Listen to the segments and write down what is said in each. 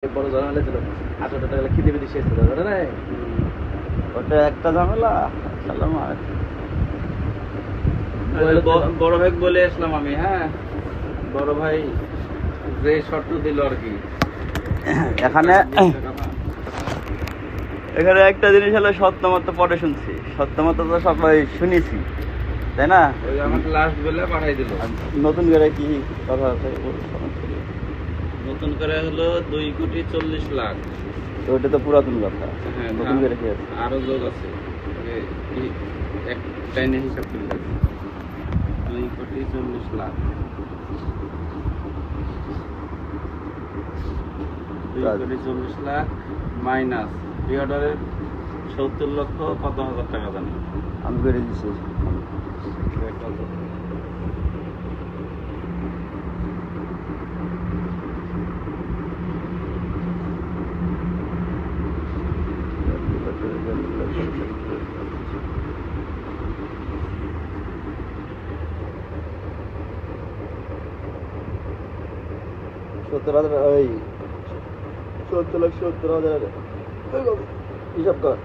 বড় ঝামেলা ছিল 18 টাকা খিদে বেশি শেষ হয়ে যাবে না ওটা একটা ঝামেলা। সালাম বড় ভাই বলে আসলাম আমি। হ্যাঁ, বড় ভাই যে শর্ত দিল আর কি। এখানে এখানে একটা জিনিস হলো সত্যমত পরে শুনছি, সত্যমত তো সবাই শুনেছি, তাই না? ওই আমাকে লাস্ট বেলা পাঠাই দিল। নতুন করে কি কথা আছে? নতুন করে হলো 2,40,00,000। তো ওটা তো পুরাতন কথা। হ্যাঁ, নতুন করে কি আছে? আরো যোগ আছে, একটাই নিয়ে হিসাব করে লাগবে। 2,40,00,000 2,40,00,000 মাইনাস প্রি অর্ডারের 70 লক্ষ কত হাজার টাকা জানি আমি করে দিচ্ছি। সত্তর হাজার, ওই 70,70,000 হিসাব কর।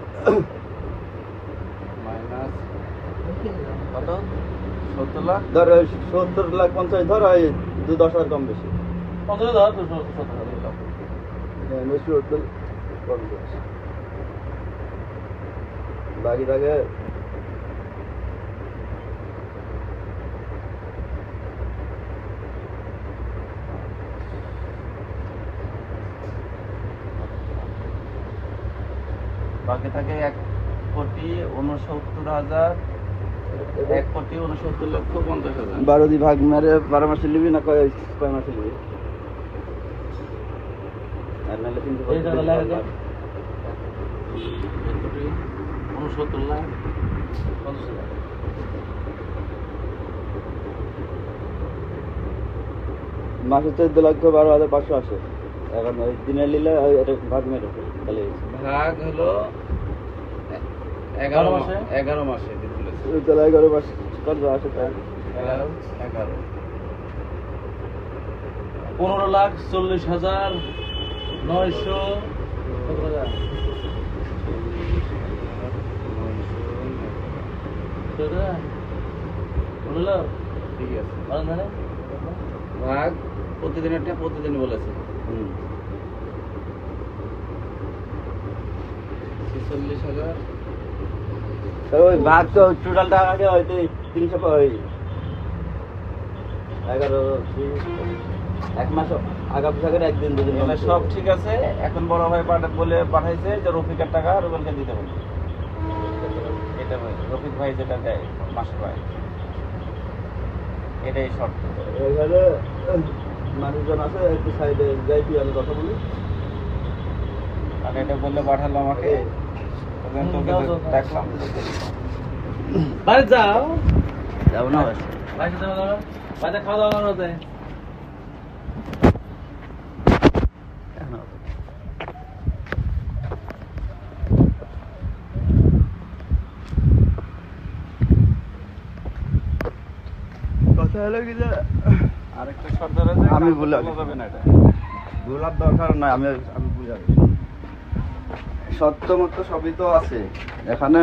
মাইনাস কত 70 লাখ। ধর 70,50,000 ধর, ওই 10,000 কম বেশি। 15,000 270 বেশি হতো কম বেশি। বাকি থাকে বাকি থাকে 1,69,000, 1,69,50,000। 12 দিয়ে ভাগ মেরে 12 মাসে নিবি না কয় মাসে নিবি? আর নাহলে 365 লাগে তো। 1,69,00,000 মাসে 14,12,500 আসে। এখন ওই দিনে নিলে এটা ভাগ মেরে তাহলে ভাগ হলো 11 মাসে। 11 মাসে দিন বলেছে। তাহলে 11 মাস কত আসে? 11 15,40,900 কত টাকা? বললো ঠিক আছে। মানে ভাগ প্রতিদিনেরটা প্রতিদিন বলেছে। 46,000। ওই ভাগ তো টোটাল টাকা হয়তো 300 ওই 11 এক মাস আগা পিছা করে একদিন দুদিন মানে সব ঠিক আছে। এখন বড় ভাই বলে পাঠাইছে যে রফিকের টাকা রুবেলকে দিতে হবে। এটা ভাই রফিক ভাই যেটা দেয় মাসে পায়, এটাই শর্ত। এখানে মানুষজন আছে একটু সাইডে যাই, তুই আমি কথা বলি। আর এটা বললে পাঠালো আমাকে, তোকে দেখলাম। বাড়ি যাও যাবো না? বাড়িতে যাবো না, বাড়িতে খাওয়া দাওয়া করা যায়। কথা হলো কি যে আরেকটা শর্ত আছে, আমি বলে যাবে না এটা। ভুলার দরকার নাই, আমি বুঝাবো। সত্য মতো সবই তো আছে এখানে।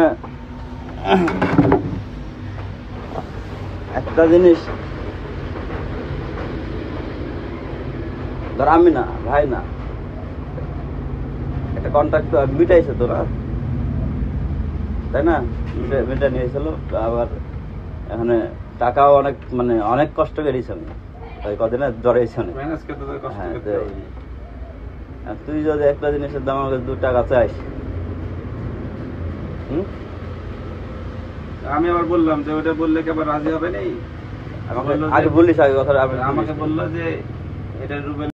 একটা জিনিস ধর, আমি না ভাই না, একটা কন্ট্রাক্ট মিটাইছে তোরা, তাই না? মিটা নিয়েছিল। আবার এখানে টাকাও অনেক, মানে অনেক কষ্ট করেছি আমি ওই কদিনে জড়াইছি অনেক। ম্যানেজ করতে তো কষ্ট হ্যাঁ, করতে হবে। আর তুই যদি একটা জিনিসের দাম আমাকে 2 টাকা চাইস, আমি আবার বললাম যে ওটা বললে কি আবার রাজি হবে নাই? আমাকে আগে বলিস, আগে কথা আমাকে বললো যে এটা রুবেল